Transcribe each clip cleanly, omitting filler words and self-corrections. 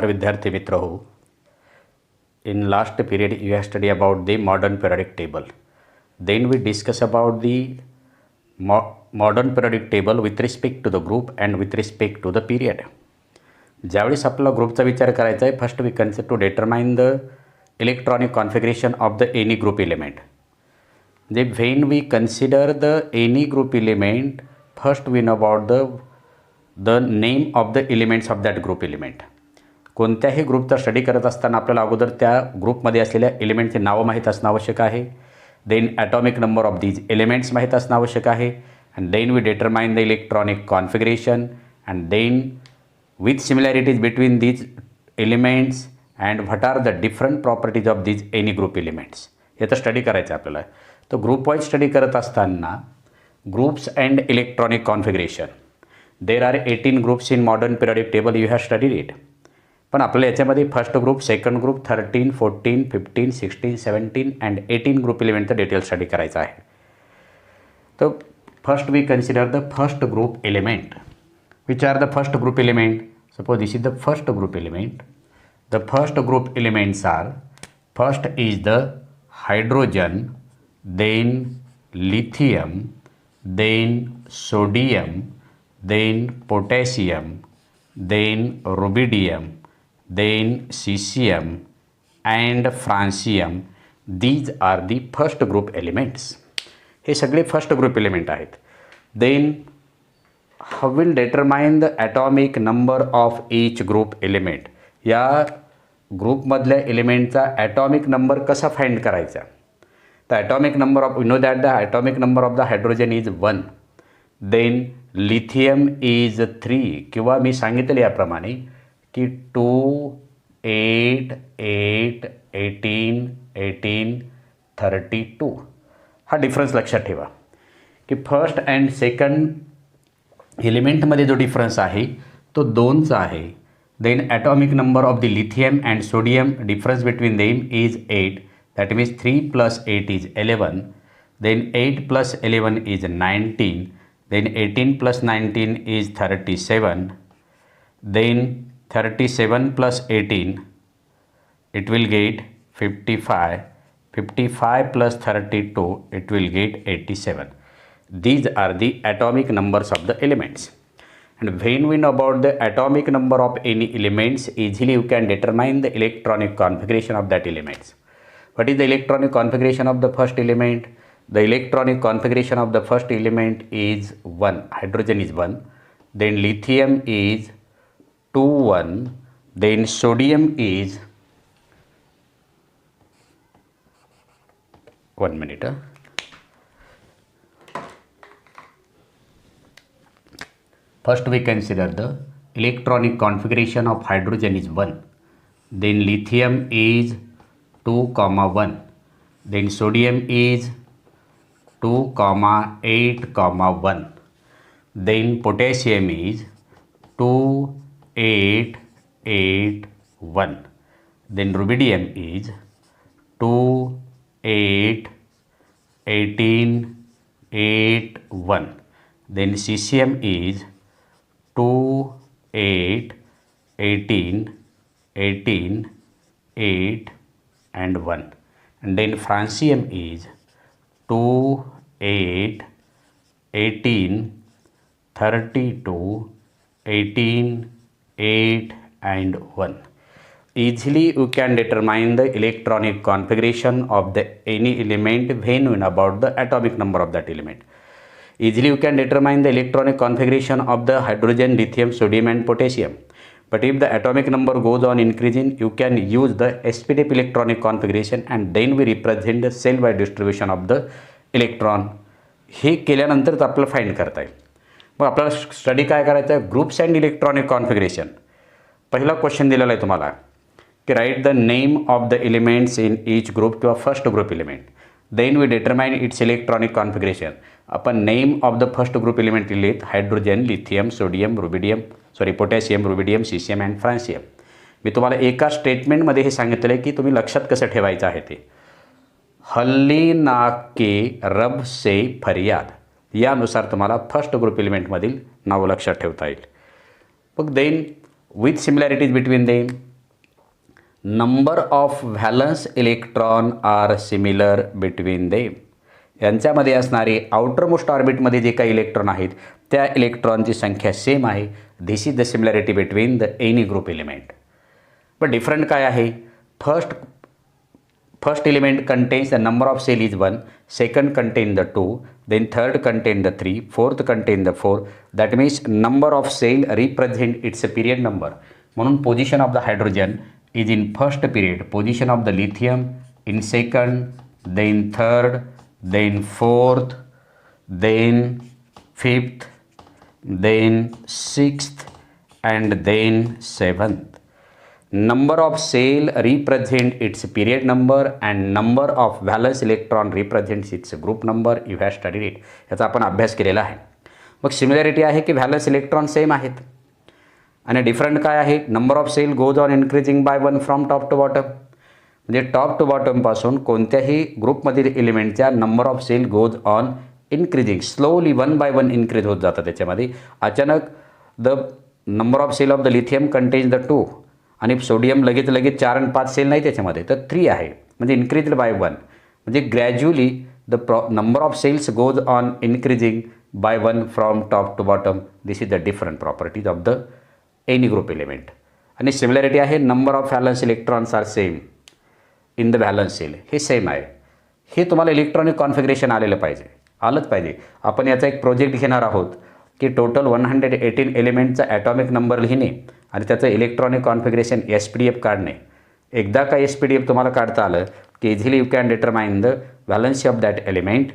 विद्यार्थी मित्र हो, in last period you have studied about the modern periodic table. Then we discuss about the modern periodic table with respect to the group and with respect to the period. ज्यावेळेस आपल्याला ग्रुपचा विचार करायचा आहे, first we consider to determine the electronic configuration of the any group element. जे when we consider the any group element, first we know about the name of the elements of that group element. कोणत्याही ग्रुपचा study करत असताना आपल्याला अगोदर त्या ग्रुपमध्ये असलेल्या एलिमेंटचे नावं माहीत असणं आवश्यक आहे. Then atomic number of these elements माहीत असणं आवश्यक आहे. And then we determine the electronic configuration and then with similarities between these elements and what are the different properties of these any group elements. याचा study करायचा आहे आपल्याला. तो group wise study करत असताना groups and electronic configuration, there are 18 groups in modern periodic table, you have studied it. पण आपल्याला याच्यामध्ये first group, second group, 13, 14, 15, 16, 17 and 18 group एलिमेंटचा डिटेल स्टडी करायचा आहे. तर first we consider the first group element. Which are the first group element? Suppose this is the first group element. The first group elements are, first is the hydrogen, then lithium, then sodium, then potassium, then rubidium, then cesium and francium. These are the first group elements. हे सगळे first group element आहेत. Then how will determine the atomic number of each group element. या ग्रुपमधल्या एलिमेंटचा atomic number कसा find करायचा. The atomic number of, we know that the atomic number of the hydrogen is 1. Then lithium is 3, किंवा मी सांगितले याप्रमाणे की 2, 8, 8, 18, 18, 32. हा डिफरन्स लक्षात ठेवा की फर्स्ट अँड सेकंड एलिमेंटमध्ये जो डिफरन्स आहे तो 2चा आहे. Then atomic number of the lithium and sodium, difference between them is 8. That means 3 + 8 is 11. Then 8 + 11 is 19. Then 18 + 19 is 37. Then 37 + 18 it will get 55. 55 + 32 it will get 87. These are the atomic numbers of the elements. And when we know about the atomic number of any elements, easily you can determine the electronic configuration of that elements. What is the electronic configuration of the first element? The electronic configuration of the first element is 1. Hydrogen is 1. Then lithium is 2, 1. Then sodium is 1 minute. First we consider the electronic configuration of hydrogen is 1. Then lithium is 2, 1. Then sodium is 2, 8, 1. Then potassium is 2, 8, 8, 1. Then rubidium is 2, 8, 18, 8, 1. Then cesium is 2, 8, 18, 18, 8 and 1. And then francium is 2, 8, 18, 32, 18, 8 and 1. Easily you can determine the electronic configuration of the any element when we know about the atomic number of that element. Easily you can determine the electronic configuration of the hydrogen, lithium, sodium and potassium. But if the atomic number goes on increasing, you can use the sp-type electronic configuration and then we represent the cell-wide distribution of the electron. हे केल्यानंतरच आपल्याला find करता येईल. मग आपल्याला study काय करायचं आहे, ग्रुप्स अँड इलेक्ट्रॉनिक कॉन्फिगरेशन. पहिला क्वेश्चन दिलेला आहे तुम्हाला की write the name of the elements in each group किंवा first group element. Then we determine its electronic configuration. आपण name of the first group element लिहिलेत hydrogen, lithium, sodium, potassium, rubidium, caesium and francium. मी तुम्हाला एका स्टेटमेंटमध्ये हे सांगितलं आहे की तुम्ही लक्षात कसं ठेवायचं आहे ते. हल्ली नाके रब से फरियाद, यानुसार तुम्हाला फर्स्ट ग्रुप एलिमेंटमधील नाव लक्षात ठेवता येईल. मग then with similarities between them, number of valence electron are similar between them. यांच्यामध्ये असणारे आउटर मोस्ट ऑर्बिटमध्ये जे काही इलेक्ट्रॉन आहेत त्या इलेक्ट्रॉनची संख्या सेम आहे. This is the similarity between the any group element. पण डिफरंट काय आहे? First element contains the number of cell is 1, second contain the 2, then third contain the 3, fourth contain the 4. That means number of cell represent its period number. म्हणून position of the hydrogen is in first period, position of the lithium in second, then third, then fourth, then fifth, then sixth, and then seventh. Number of cell represent its period number and number of valence electron represents its group number. You have studied it. याचा आपण अभ्यास केलेला आहे. मग similarity आहे की valence electron same आहेत आणि डिफरंट काय आहे? Number of shell goes on increasing by 1 from top to bottom. म्हणजे टॉप टू बॉटमपासून कोणत्याही ग्रुपमधील एलिमेंटच्या number of shell goes on increasing, slowly 1 by 1 increase होत जातं. त्याच्यामध्ये अचानक the number of shell of the lithium contains the 2 आणि सोडियम लगेच 4 आणि 5 सेल नाही त्याच्यामध्ये, तर 3 आहे, म्हणजे इन्क्रीज बाय 1. म्हणजे gradually the number of shells goes on increasing by 1 from top to bottom. This is the different properties of the any group element. आणि सिमिलॅरिटी आहे number of valence electrons are same in the valence shell. हे same आहे. हे तुम्हाला electronic configuration आलंच पाहिजे. आपण याचा एक प्रोजेक्ट घेणार आहोत की टोटल 118 एलिमेंटचा ॲटॉमिक नंबर लिहिणे आणि त्याचं इलेक्ट्रॉनिक कॉन्फिगरेशन SPDF काढणे. एकदा का SPDF तुम्हाला काढता आलं की easily you can determine the valency of that element.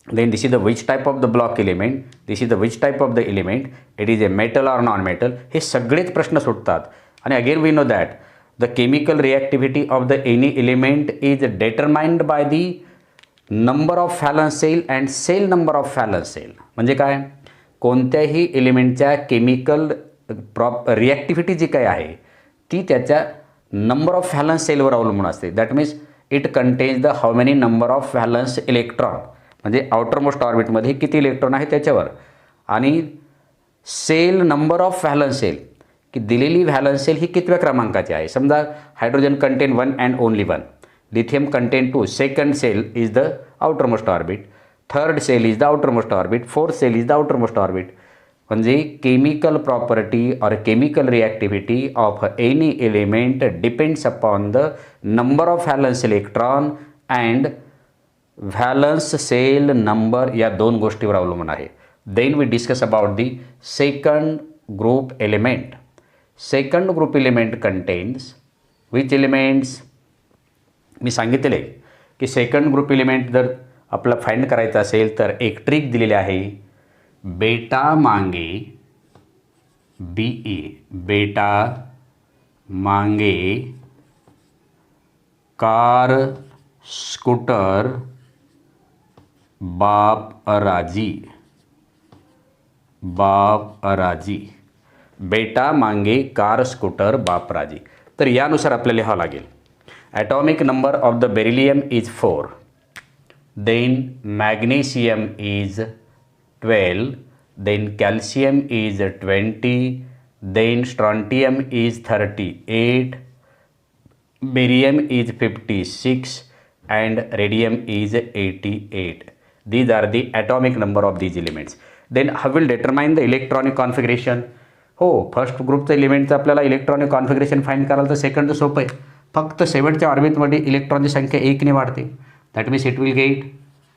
Then this is the which type of the block element, this is the which type of the element, it is a metal or non metal. हे सगळेच प्रश्न सुटतात. आणि again we know that the chemical reactivity of the any element is determined by the number of valence shell and shell number of valence shell. म्हणजे काय? कोणत्याही एलिमेंटच्या chemical रिॲक्टिव्हिटी जी काही आहे ती त्याच्या नंबर ऑफ व्हॅलन्स सेलवर अवलंबून असते. That means it contains the how many number of valence electron, म्हणजे आउटर मोस्ट ऑर्बिटमध्ये किती इलेक्ट्रॉन आहे त्याच्यावर. आणि shell number of valence shell, की दिलेली व्हॅलन्स सेल ही कितव्या क्रमांकाची आहे. समजा hydrogen contain 1 and only 1, lithium contain 2, second shell is the outer most orbit, third shell is the outer most orbit, fourth shell is the outer most orbit. म्हणजे chemical property और chemical reactivity of any element depends upon the number of valence electron and valence shell number, या दोन गोष्टीवर अवलंबून आहे. Then we discuss about the second group element. Second group element contains which elements? मी सांगितले की second group element जर आपला फाइंड करायचा असेल तर एक ट्रिक दिलेली आहे. बेटा मांगे BE, बेटा मांगे कार स्कूटर बाप अराजी. बेटा मांगे कार स्कूटर बाप राजी. तर यानुसार आपल्याला लिहावं लागेल. Atomic number of the beryllium is 4, then magnesium is 12, then calcium is 20, then strontium is 38, barium is 56 and radium is 88. These are the atomic number of these elements. Then how will determine the electronic configuration? हो, first ग्रुपचं एलिमेंटचं आपल्याला electronic configuration find करायला तर सेकंडचं सोपं आहे. फक्त शेवटच्या ऑर्बिटमध्ये इलेक्ट्रॉनची संख्या 1 ने वाढते. That means it will get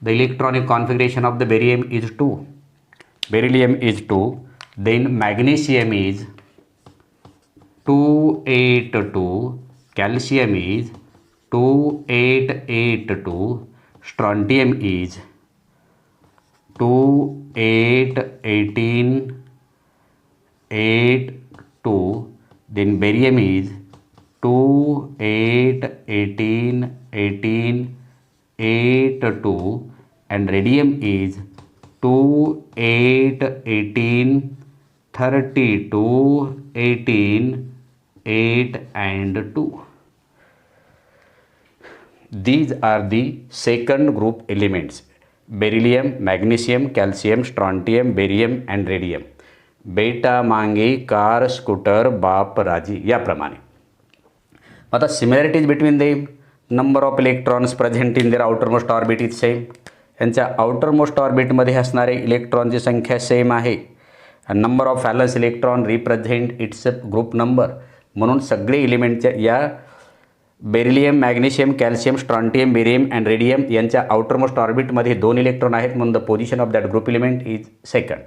the electronic configuration of the barium is 2, beryllium is 2, then magnesium is 282, calcium is 2882, strontium is 2818, 82, then barium is 2818, 18, 82 and radium is 2, 8, 18, 32, 18, 8 and 2. These are the second group elements: beryllium, magnesium, calcium, strontium, barium and radium. बेटा मांगे car scooter बाप राजी, याप्रमाणे. आता similarities between them, number of electrons present in there outermost orbit is same. यांच्या outermost ऑर्बिटमध्ये असणारे इलेक्ट्रॉनची संख्या सेम आहे. Number of valence electron represent its group number. म्हणून सगळे एलिमेंटच्या या beryllium, magnesium, calcium, strontium, barium and radium यांच्या आउटरमोस्ट ऑर्बिटमध्ये 2 इलेक्ट्रॉन आहेत, म्हणून the position of that group element is second.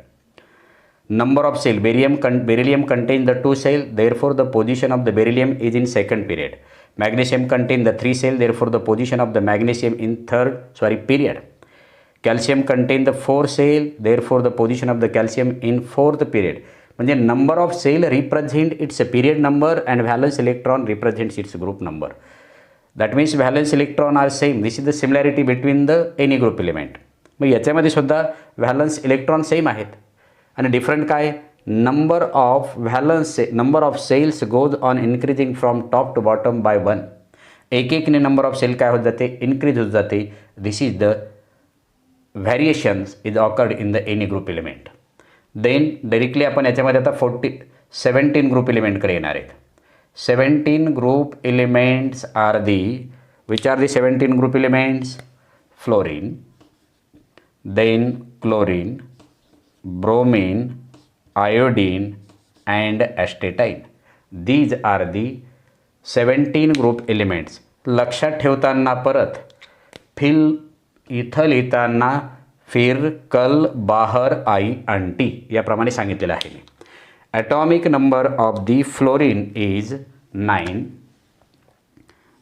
Number of cell, beryllium contains the 2 cell, therefore the position of the beryllium is in second period. Magnesium contains the 3 cell, therefore the position of the magnesium in period. Calcium contains the 4 cell, therefore the position of the calcium in fourth period. म्हणजे number of cell represent its period number and valence electron represents its group number. That means valence electron are same. This is the similarity between the any group element. मग याच्यामध्ये सुद्धा valence electron same आहेत आणि different काय, number of shells goes on increasing from top to bottom by 1. एक number of sale काय होत जाते, इन्क्रीज होत जाते. This is the variations is occurred in the any group element. Then directly आपण याच्यामध्ये आता 17 ग्रुप एलिमेंटकडे येणार आहेत. 17 group elements are which are the 17 group elements, fluorine, then chlorine, bromine, iodine and acetylene. These are the 17 group elements. लक्षात ठेवताना परत इथं लिहिताना फिर कल बाहर आई अंटी याप्रमाणे सांगितलेलं आहे मी. Atomic number of the fluorine is 9.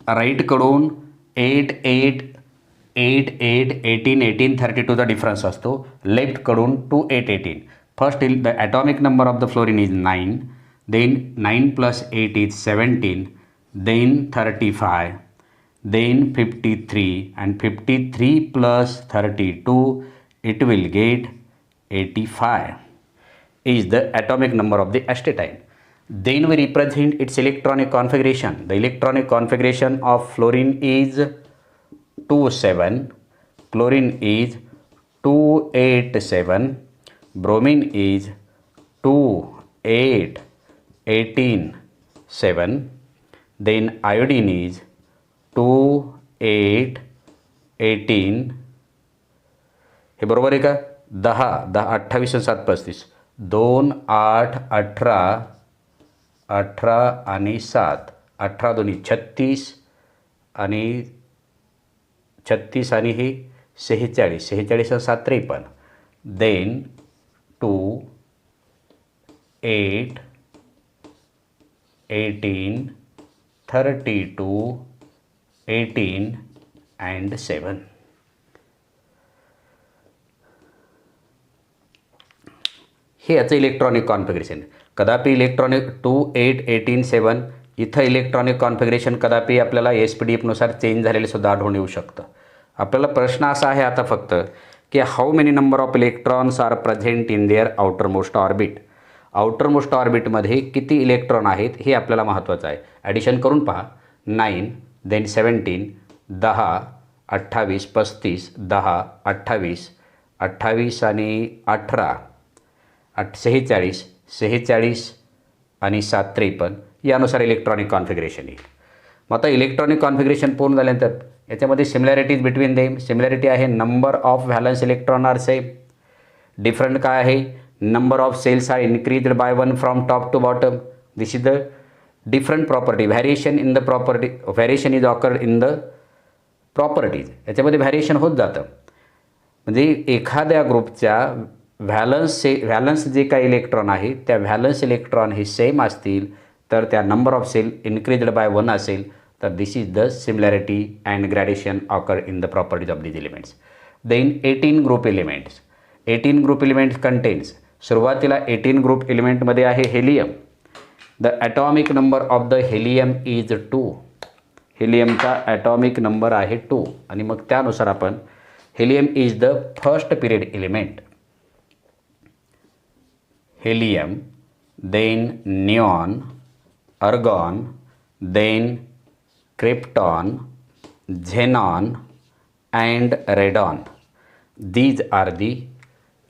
राईटकडून 8, 8, 8, 8, 18, 18, 32चा डिफरन्स असतो. लेफ्टकडून 2, 8, 18. First the atomic number of the fluorine is 9, then 9 + 8 is 17, then 35, then 53 and 53 + 32 it will get 85 is the atomic number of the acetylene. Then we represent its electronic configuration. The electronic configuration of fluorine is 2,7, chlorine is 2,8,7, bromine is 2,8,18,7, then iodine is 2,8,18. हे बरोबर आहे का? 10, 28 आणि 7, 35, 2, 8, 18, 18 आणि 7, 18 दोन्ही 36 आणि 36 आणि हे 46, 46 आणि 7, 53, देन 2, 8, 18, 32, 18 and 7. हे याचं इलेक्ट्रॉनिक कॉन्फिगरेशन. कदापि इलेक्ट्रॉनिक 2, 8, 18, 7 इथं इलेक्ट्रॉनिक कॉन्फिगरेशन कदापि आपल्याला SPDFनुसार चेंज झालेले सुद्धा आढळून येऊ शकतं. आपल्याला प्रश्न असा आहे आता फक्त की how many number of electrons are present in their outer most orbit. Outer most ऑर्बिटमध्ये किती इलेक्ट्रॉन आहेत हे आपल्याला महत्त्वाचं आहे. ॲडिशन करून पहा. 9, देन 17, 10, 28, 35, 10, 28, 28 आणि 18, 46, 46 आणि 7, 53 यानुसार इलेक्ट्रॉनिक कॉन्फिगरेशन येईल. मग आता इलेक्ट्रॉनिक कॉन्फिगरेशन पूर्ण झाल्यानंतर याच्यामध्ये सिमिलॅरिटीज बिटवीन देम. सिमिलॅरिटी आहे number of valence electron are same. Different काय आहे, number of shells are increased by 1 from top to bottom. This is the different property. Variation in the property, variation is occurred in the properties. याच्यामध्ये variation होत जातं. म्हणजे एखाद्या ग्रुपच्या valence जे काही इलेक्ट्रॉन आहे त्या व्हॅलन्स इलेक्ट्रॉन हे सेम असतील तर त्या number of cell increased by 1 असेल तर this is the similarity and gradation occur in the properties of these elements. Then 18 group elements. 18 group elements contains. सुरुवातीला 18 ग्रुप एलिमेंटमध्ये आहे helium. The atomic number of the helium is 2. हेलियमचा atomic number आहे 2 आणि मग त्यानुसार आपण helium is the first period element. helium, then neon, argon, then krypton, xenon and radon. These are the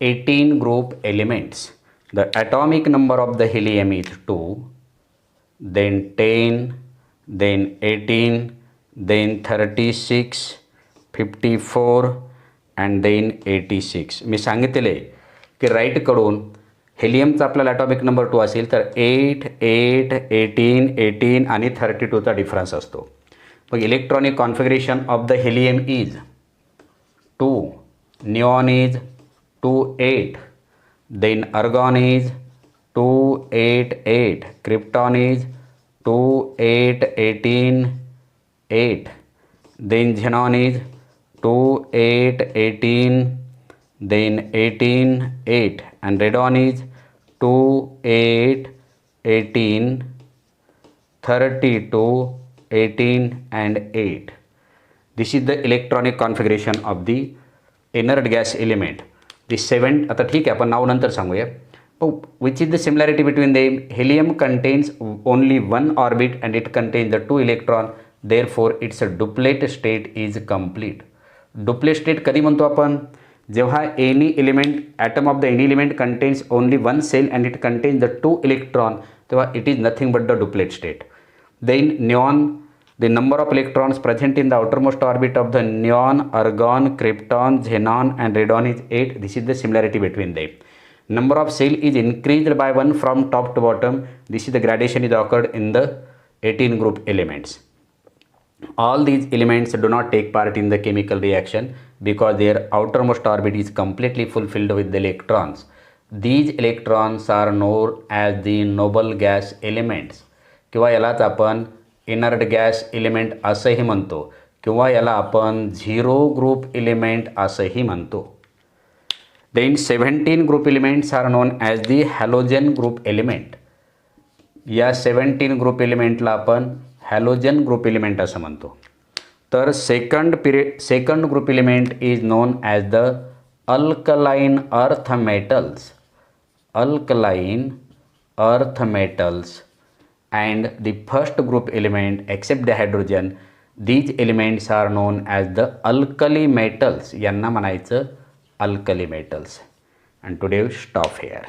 18 group elements. The atomic number of the helium is 2, then 10, then 18, then 36, 54 and then 86. मी सांगितले की राईटकडून हेलियमचा आपल्याला atomic number 2 असेल तर 8, 8, 18, 18 आणि 32चा difference असतो. मग electronic configuration of the helium is 2, neon is 2, 8, then argon is 2, 8, 8, krypton is 2, 8, 18, 8, then xenon is 2, 8, 18, then 18, 8 and radon is 2, 8, 18, 32, 18 and 8. This is the electronic configuration of the inert gas element. The 7, आता ठीक आहे आपण नाव नंतर सांगूया. Which is the similarity between them? Helium contains only one orbit and it contains the 2 electron. Therefore, its duplet state is complete. Duplet state कधी म्हणतो आपण? जेव्हा any element, atom of the any element contains only one cell and it contains the 2 electron, तेव्हा it is nothing but the duplet state. Then neon, the number of electrons present in the outermost orbit of the neon, argon, krypton, xenon and radon is 8. This is the similarity between them. Number of cell is increased by 1 from top to bottom. This is the gradation is occurred in the 18 group elements. All these elements do not take part in the chemical reaction because their outermost orbit is completely fulfilled with the electrons. These electrons are known as the noble gas elements. किंवा यालाच आपण inert gas element असंही म्हणतो किंवा याला आपण 0 group element असंही म्हणतो. Then 17 group elements are known as the halogen group element. या 17 ग्रुप एलिमेंटला आपण हॅलोजन ग्रुप एलिमेंट असं म्हणतो. तर second group element is non as the alkaline earth metals. Alkaline earth metals. And the first group element except the hydrogen, these elements are known as the alkali metals. यांना म्हणायचं alkali metals. And today we stop here.